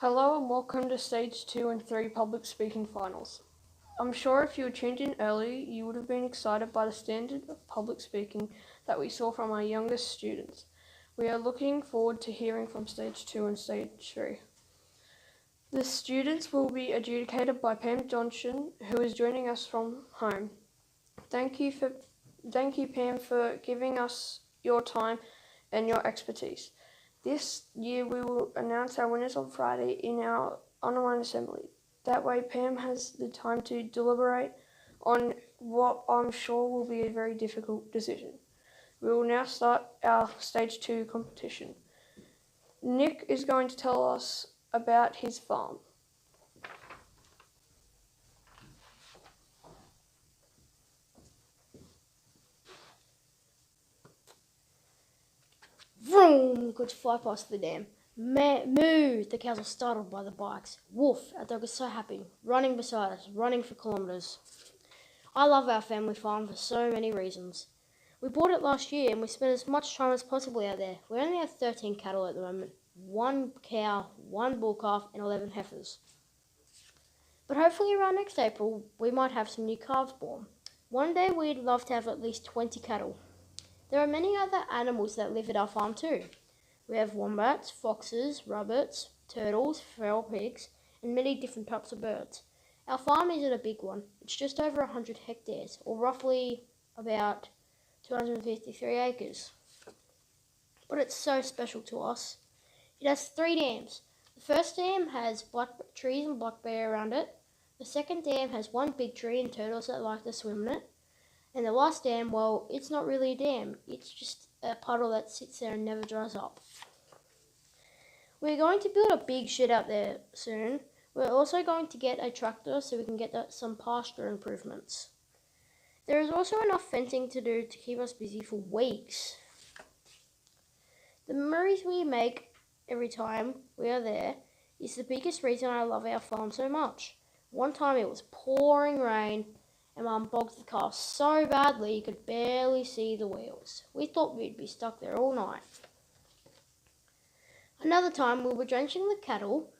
Hello and welcome to Stage 2 and 3 Public Speaking Finals. I'm sure if you were tuned in early, you would have been excited by the standard of public speaking that we saw from our youngest students. We are looking forward to hearing from Stage 2 and Stage 3. The students will be adjudicated by Pam Johnson, who is joining us from home. Thank you, Pam, for giving us your time and your expertise. This year we will announce our winners on Friday in our online assembly. That way Pam has the time to deliberate on what I'm sure will be a very difficult decision. We will now start our Stage 2 competition. Nick is going to tell us about his farm. Vroom! Good fly past the dam. Moo! The cows are startled by the bikes. Woof! Our dog is so happy, running beside us, running for kilometres. I love our family farm for so many reasons. We bought it last year and we spent as much time as possible out there. We only have 13 cattle at the moment, 1 cow, 1 bull calf and 11 heifers. But hopefully around next April we might have some new calves born. One day we'd love to have at least 20 cattle. There are many other animals that live at our farm too. We have wombats, foxes, rabbits, turtles, feral pigs, and many different types of birds. Our farm isn't a big one. It's just over 100 hectares, or roughly about 253 acres. But it's so special to us. It has 3 dams. The first dam has trees and black bear around it. The second dam has 1 big tree and turtles that like to swim in it. And the last dam, well, it's not really a dam. It's just a puddle that sits there and never dries up. We're going to build a big shed out there soon. We're also going to get a tractor so we can get some pasture improvements. There is also enough fencing to do to keep us busy for weeks. The memories we make every time we are there is the biggest reason I love our farm so much. One time it was pouring rain and Mum bogged the car so badly you could barely see the wheels. We thought we'd be stuck there all night. Another time we were drenching the cattle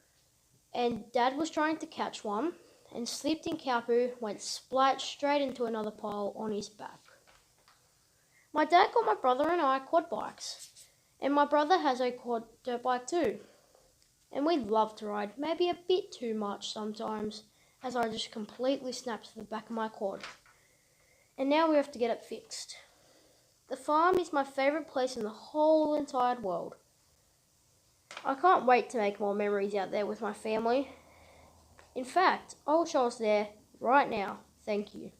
and Dad was trying to catch one and slipped in cow poo, went splat straight into another pile on his back. My dad got my brother and I quad bikes, and my brother has a quad dirt bike too. And we love to ride, maybe a bit too much sometimes, as I just completely snapped the back of my quad. And now we have to get it fixed. The farm is my favourite place in the whole entire world. I can't wait to make more memories out there with my family. In fact, I'll show us there right now. Thank you.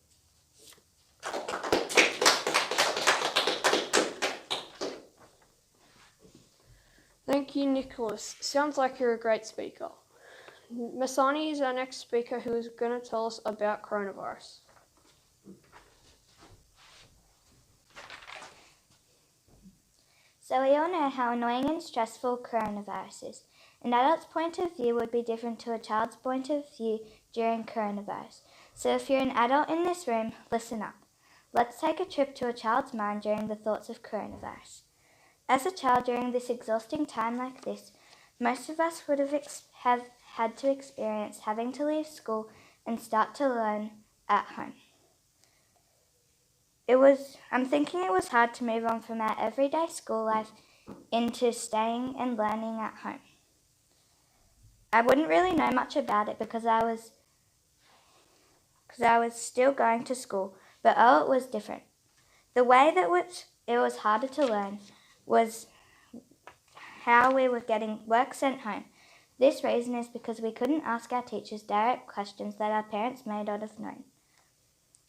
Thank you, Nicholas. Sounds like you're a great speaker. Masani is our next speaker who is going to tell us about coronavirus. So we all know how annoying and stressful coronavirus is. An adult's point of view would be different to a child's point of view during coronavirus. So if you're an adult in this room, listen up. Let's take a trip to a child's mind during the thoughts of coronavirus. As a child during this exhausting time like this, most of us would have had to experience having to leave school and start to learn at home. I'm thinking it was hard to move on from our everyday school life into staying and learning at home. I wouldn't really know much about it because I was still going to school, but it was different. The way that it was harder to learn was how we were getting work sent home. This reason is because we couldn't ask our teachers direct questions that our parents may not have known.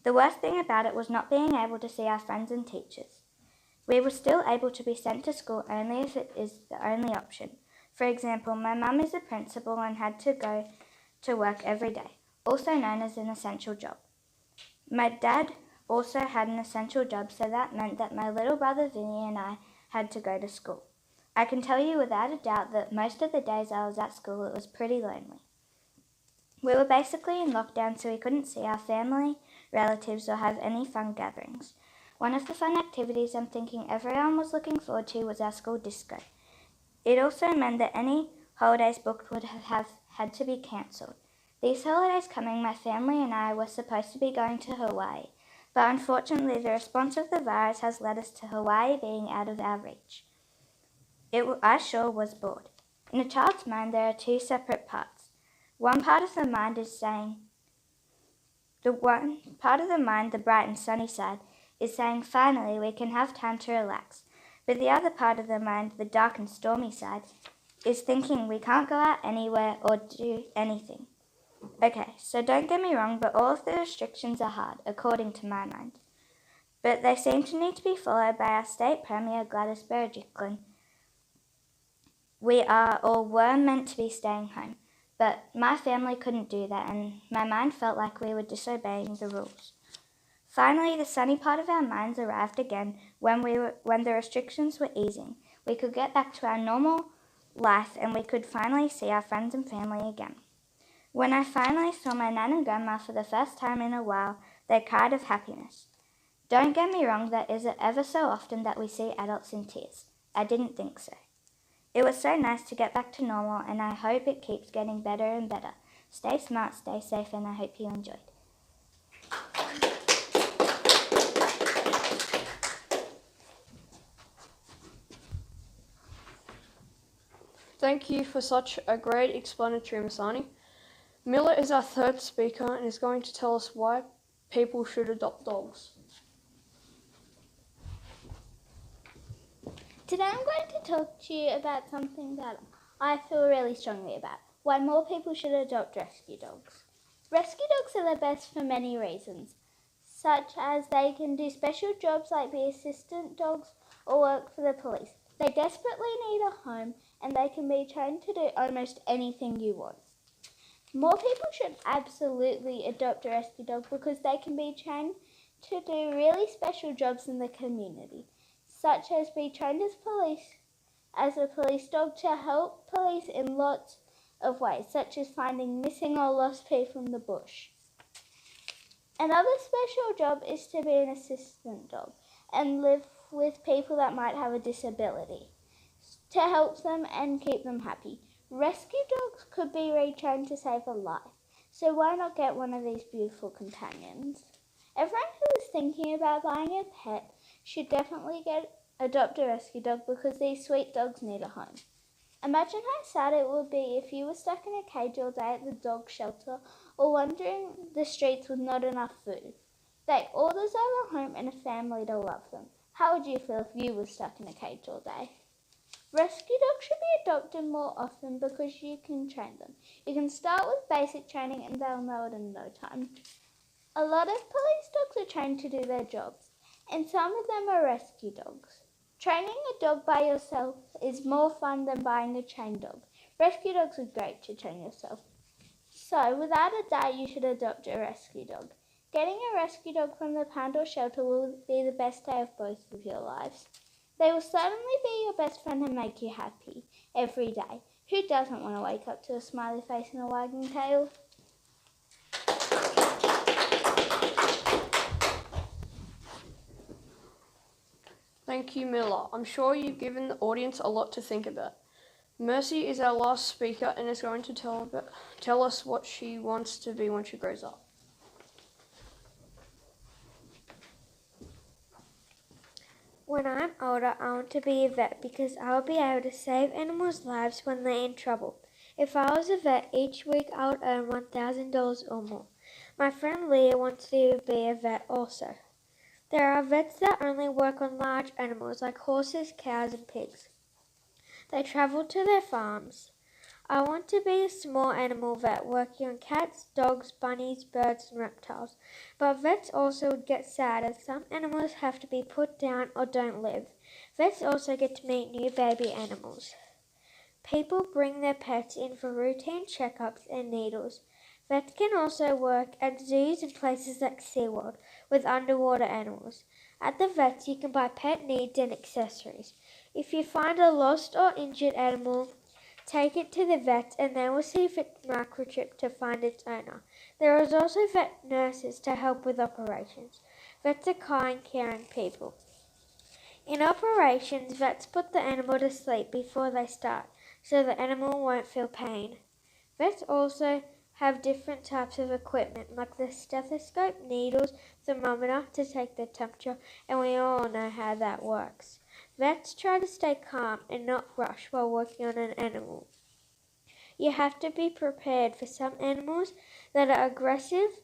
The worst thing about it was not being able to see our friends and teachers. We were still able to be sent to school only if it is the only option. For example, my mum is a principal and had to go to work every day, also known as an essential job. My dad also had an essential job, so that meant that my little brother Vinny and I had to go to school. I can tell you without a doubt that most of the days I was at school it was pretty lonely. We were basically in lockdown, so we couldn't see our family, relatives, or have any fun gatherings. One of the fun activities I'm thinking everyone was looking forward to was our school disco. It also meant that any holidays booked would have had to be cancelled. These holidays coming, my family and I were supposed to be going to Hawaii, but unfortunately the response of the virus has led us to Hawaii being out of our reach. I sure was bored. In a child's mind, there are two separate parts. One part of the mind, the bright and sunny side, is saying, finally, we can have time to relax. But the other part of the mind, the dark and stormy side, is thinking we can't go out anywhere or do anything. Okay, so don't get me wrong, but all of the restrictions are hard, according to my mind. But they seem to need to be followed by our state premier, Gladys Berejiklian. We are or were meant to be staying home, but my family couldn't do that, and my mind felt like we were disobeying the rules. Finally, the sunny part of our minds arrived again when the restrictions were easing. We could get back to our normal life, and we could finally see our friends and family again. When I finally saw my nan and grandma for the first time in a while, they cried of happiness. Don't get me wrong, that isn't ever so often that we see adults in tears. I didn't think so. It was so nice to get back to normal, and I hope it keeps getting better and better. Stay smart, stay safe, and I hope you enjoyed. Thank you for such a great explanatory, Masani. Miller is our third speaker and is going to tell us why people should adopt dogs. Today I'm going to talk to you about something that I feel really strongly about, why more people should adopt rescue dogs. Rescue dogs are the best for many reasons, such as they can do special jobs like be assistant dogs or work for the police. They desperately need a home and they can be trained to do almost anything you want. More people should absolutely adopt a rescue dog because they can be trained to do really special jobs in the community, such as be trained as a police dog to help police in lots of ways, such as finding missing or lost people in the bush. Another special job is to be an assistant dog and live with people that might have a disability to help them and keep them happy. Rescue dogs could be retrained to save a life, so why not get one of these beautiful companions? Everyone who is thinking about buying a pet should definitely adopt a rescue dog because these sweet dogs need a home. Imagine how sad it would be if you were stuck in a cage all day at the dog shelter or wandering the streets with not enough food. They all deserve a home and a family to love them. How would you feel if you were stuck in a cage all day? Rescue dogs should be adopted more often because you can train them. You can start with basic training and they'll know it in no time. A lot of police dogs are trained to do their jobs, and some of them are rescue dogs. Training a dog by yourself is more fun than buying a trained dog. Rescue dogs are great to train yourself. So, without a doubt, you should adopt a rescue dog. Getting a rescue dog from the pound or shelter will be the best day of both of your lives. They will certainly be your best friend and make you happy every day. Who doesn't want to wake up to a smiley face and a wagging tail? Thank you, Miller. I'm sure you've given the audience a lot to think about. Mercy is our last speaker and is going to tell us what she wants to be when she grows up. When I'm older, I want to be a vet because I'll be able to save animals' lives when they're in trouble. If I was a vet, each week I would earn $1,000 or more. My friend Leah wants to be a vet also. There are vets that only work on large animals like horses, cows, and pigs. They travel to their farms. I want to be a small animal vet working on cats, dogs, bunnies, birds, and reptiles. But vets also would get sad as some animals have to be put down or don't live. Vets also get to meet new baby animals. People bring their pets in for routine checkups and needles. Vets can also work at zoos and places like SeaWorld with underwater animals. At the vets, you can buy pet needs and accessories. If you find a lost or injured animal, take it to the vets and they will see if it's microchipped to find its owner. There is also vet nurses to help with operations. Vets are kind, caring people. In operations, vets put the animal to sleep before they start, so the animal won't feel pain. Vets also have different types of equipment like the stethoscope, needles, thermometer to take the temperature, and we all know how that works. Vets try to stay calm and not rush while working on an animal. You have to be prepared for some animals that are aggressive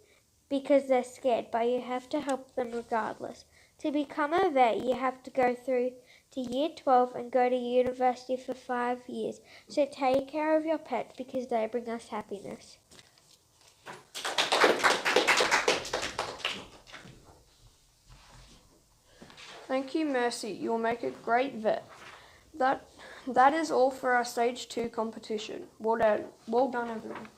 because they're scared, but you have to help them regardless. To become a vet, you have to go through to year 12 and go to university for 5 years. So take care of your pets because they bring us happiness. Thank you, Mercy. You'll make a great vet. That is all for our Stage 2 competition. Well done, everyone.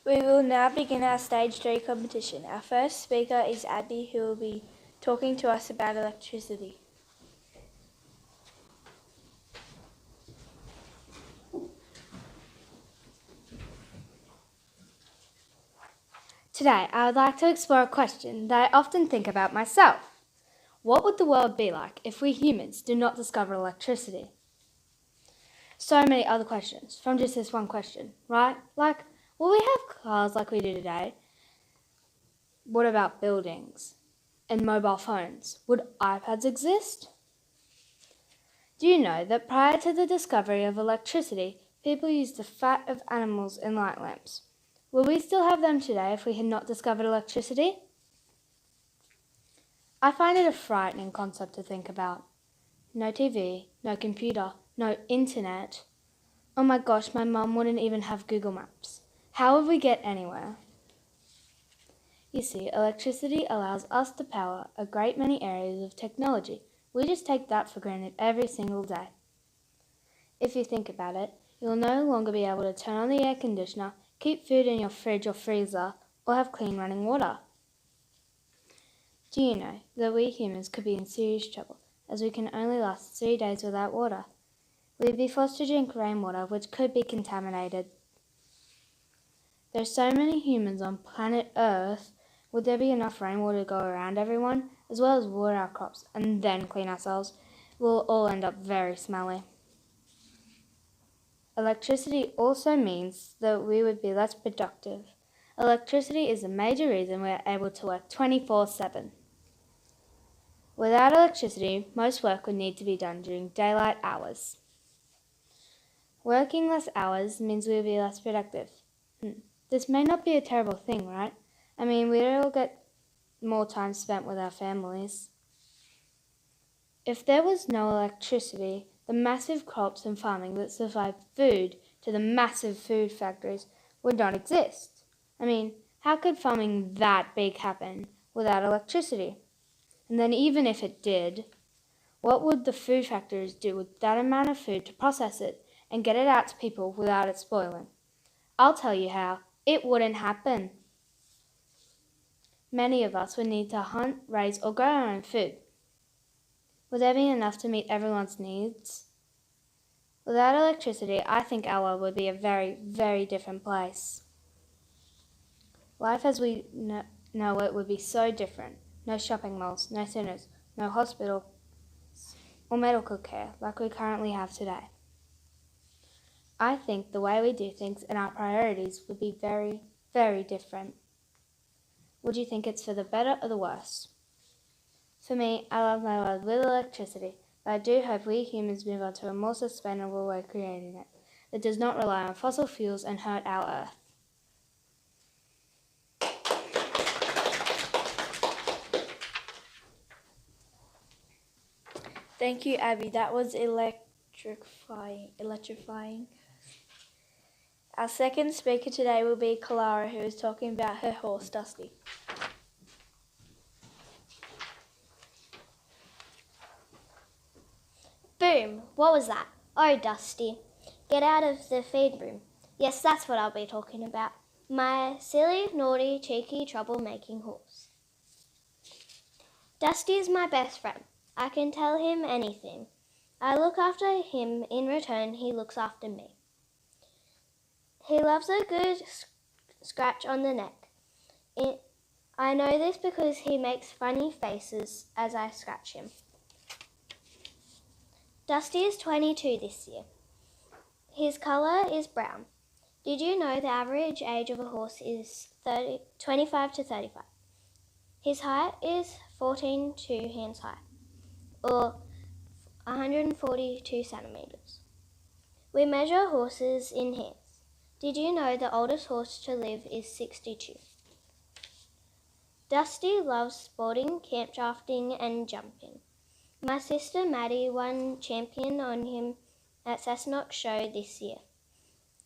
We will now begin our Stage 3 competition. Our first speaker is Abby, who will be talking to us about electricity. Today, I would like to explore a question that I often think about myself. What would the world be like if we humans did not discover electricity? So many other questions from just this one question, right? Like, will we have cars like we do today? What about buildings and mobile phones? Would iPads exist? Do you know that prior to the discovery of electricity, people used the fat of animals in light lamps? Will we still have them today if we had not discovered electricity? I find it a frightening concept to think about. No TV, no computer, no internet. Oh my gosh, my mum wouldn't even have Google Maps. How would we get anywhere? You see, electricity allows us to power a great many areas of technology. We just take that for granted every single day. If you think about it, you'll no longer be able to turn on the air conditioner, keep food in your fridge or freezer, or have clean running water. Do you know that we humans could be in serious trouble, as we can only last 3 days without water? We'd be forced to drink rainwater, which could be contaminated. There's so many humans on planet Earth. Would there be enough rainwater to go around everyone, as well as water our crops, and then clean ourselves? We'll all end up very smelly. Electricity also means that we would be less productive. Electricity is a major reason we are able to work 24/7. Without electricity, most work would need to be done during daylight hours. Working less hours means we will be less productive. This may not be a terrible thing, right? I mean, we'd all get more time spent with our families. If there was no electricity, the massive crops and farming that supply food to the massive food factories would not exist. I mean, how could farming that big happen without electricity? And then even if it did, what would the food factories do with that amount of food to process it and get it out to people without it spoiling? I'll tell you how. It wouldn't happen. Many of us would need to hunt, raise, or grow our own food. Would there be enough to meet everyone's needs? Without electricity, I think our world would be a very, very different place. Life as we know it would be so different. No shopping malls, no cinemas, no hospitals or medical care like we currently have today. I think the way we do things and our priorities would be very, very different. Would you think it's for the better or the worse? For me, I love my world with electricity, but I do hope we humans move on to a more sustainable way of creating it that does not rely on fossil fuels and hurt our Earth. Thank you, Abby. That was electrifying. Our second speaker today will be Clara, who is talking about her horse, Dusty. Boom! What was that? Oh, Dusty. Get out of the feed room. Yes, that's what I'll be talking about. My silly, naughty, cheeky, troublemaking horse. Dusty is my best friend. I can tell him anything. I look after him. In return, he looks after me. He loves a good scratch on the neck. I know this because he makes funny faces as I scratch him. Dusty is 22 this year. His colour is brown. Did you know the average age of a horse is 25 to 35? His height is 14 hands high, or 142 centimetres. We measure horses in hands. Did you know the oldest horse to live is 62? Dusty loves sporting, camp drafting and jumping. My sister Maddie won champion on him at Cessnock Show this year.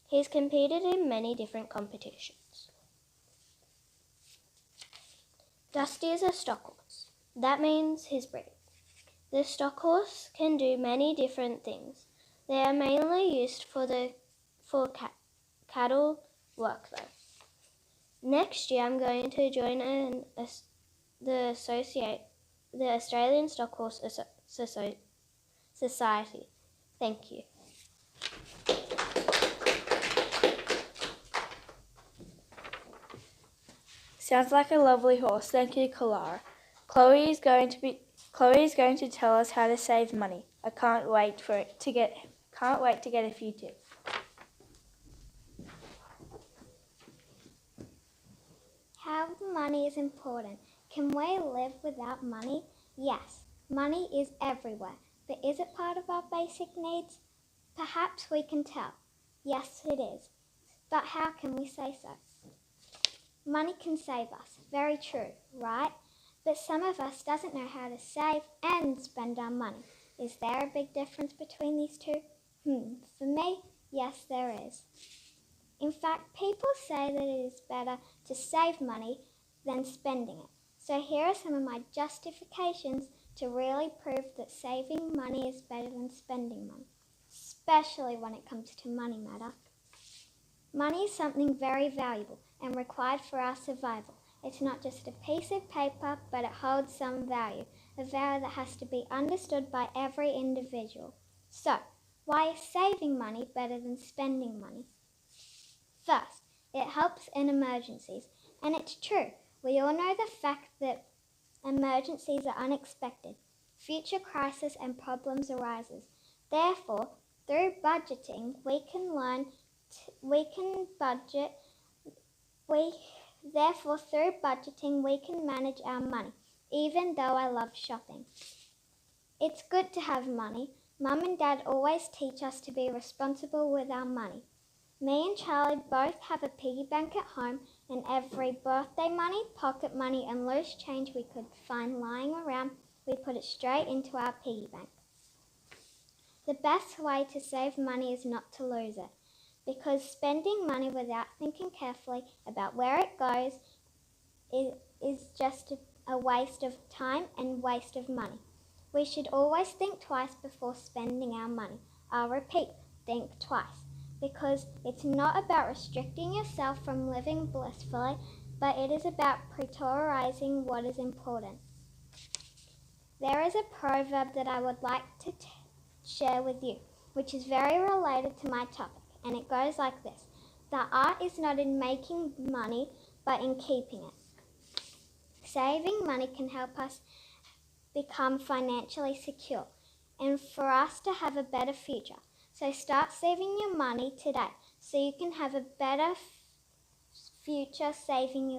He's competed in many different competitions. Dusty is a stock horse. That means his breed. The stock horse can do many different things. They are mainly used for cattle work though. Next year I'm going to join the Australian Stock Horse Society. Thank you. Sounds like a lovely horse. Thank you, Kalara. Chloe is going to tell us how to save money. I can't wait to get a few tips. How money is important. Can we live without money? Yes, money is everywhere, but is it part of our basic needs? Perhaps we can tell. Yes, it is. But how can we say so? Money can save us. Very true, right? But some of us doesn't know how to save and spend our money. Is there a big difference between these two? For me, yes, there is. In fact, people say that it is better to save money than spending it. So here are some of my justifications to really prove that saving money is better than spending money, especially when it comes to money matter. Money is something very valuable and required for our survival. It's not just a piece of paper, but it holds some value, a value that has to be understood by every individual. So, why is saving money better than spending money? First, it helps in emergencies, and it's true. We all know the fact that emergencies are unexpected. Future crises and problems arises. Therefore, through budgeting, we can manage our money, even though I love shopping. It's good to have money. Mum and Dad always teach us to be responsible with our money. Me and Charlie both have a piggy bank at home, and every birthday money, pocket money and loose change we could find lying around, we put it straight into our piggy bank. The best way to save money is not to lose it, because spending money without thinking carefully about where it goes is just a waste of time and waste of money. We should always think twice before spending our money. I'll repeat, think twice, because it's not about restricting yourself from living blissfully, but it is about prioritizing what is important. There is a proverb that I would like to share with you, which is very related to my topic, and it goes like this. The art is not in making money, but in keeping it. Saving money can help us become financially secure and for us to have a better future. So start saving your money today so you can have a better future saving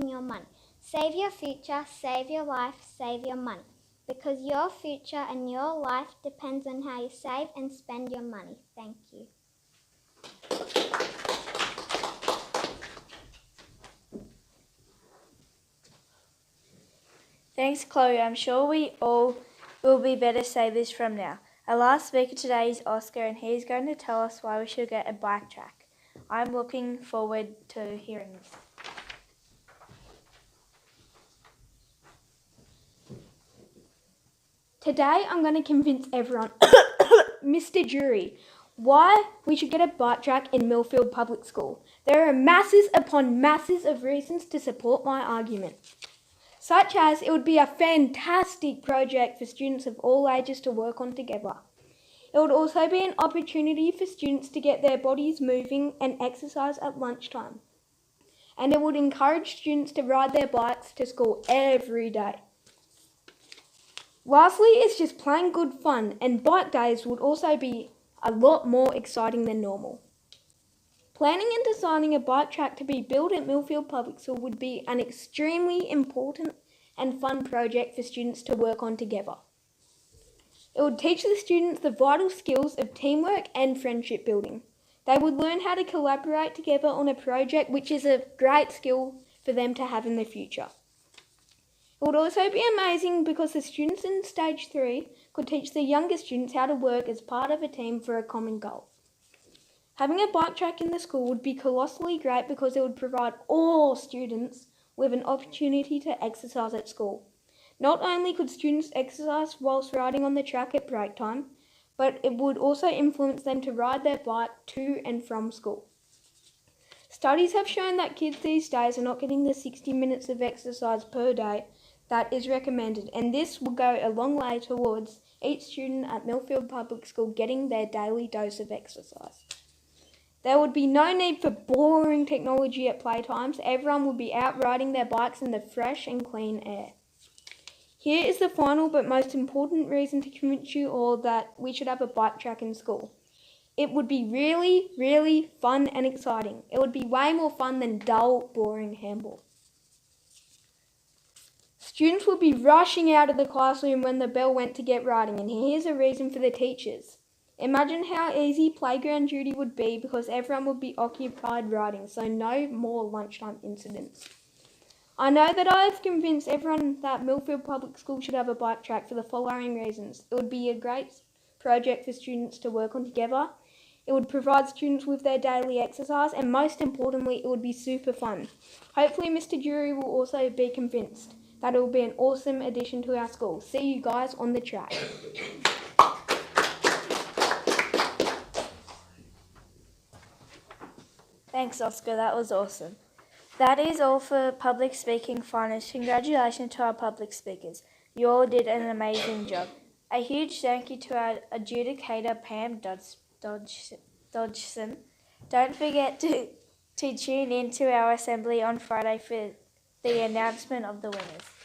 your money. Save your future, save your life, save your money. Because your future and your life depends on how you save and spend your money. Thank you. Thanks, Chloe. I'm sure we all will be better savers from now. Our last speaker today is Oscar, and he's going to tell us why we should get a bike track. I'm looking forward to hearing this. Today I'm going to convince everyone, Mr. Jury, why we should get a bike track in Millfield Public School. There are masses upon masses of reasons to support my argument, such as it would be a fantastic project for students of all ages to work on together. It would also be an opportunity for students to get their bodies moving and exercise at lunchtime. And it would encourage students to ride their bikes to school every day. Lastly, it's just plain good fun, and bike days would also be a lot more exciting than normal. Planning and designing a bike track to be built at Millfield Public School would be an extremely important and fun project for students to work on together. It would teach the students the vital skills of teamwork and friendship building. They would learn how to collaborate together on a project, which is a great skill for them to have in the future. It would also be amazing because the students in Stage 3 could teach the younger students how to work as part of a team for a common goal. Having a bike track in the school would be colossally great because it would provide all students with an opportunity to exercise at school. Not only could students exercise whilst riding on the track at break time, but it would also influence them to ride their bike to and from school. Studies have shown that kids these days are not getting the 60 minutes of exercise per day that is recommended, and this will go a long way towards each student at Millfield Public School getting their daily dose of exercise. There would be no need for boring technology at playtimes. Everyone would be out riding their bikes in the fresh and clean air. Here is the final but most important reason to convince you all that we should have a bike track in school. It would be really, really fun and exciting. It would be way more fun than dull, boring handball. Students would be rushing out of the classroom when the bell went to get riding, and here's a reason for the teachers. Imagine how easy playground duty would be because everyone would be occupied riding, so no more lunchtime incidents. I know that I have convinced everyone that Millfield Public School should have a bike track for the following reasons. It would be a great project for students to work on together. It would provide students with their daily exercise, and most importantly, it would be super fun. Hopefully Mr. Jury will also be convinced that it will be an awesome addition to our school. See you guys on the track. Thanks, Oscar. That was awesome. That is all for public speaking finals. Congratulations to our public speakers. You all did an amazing job. A huge thank you to our adjudicator, Pam Dodgson. Don't forget to tune in to our assembly on Friday for the announcement of the winners.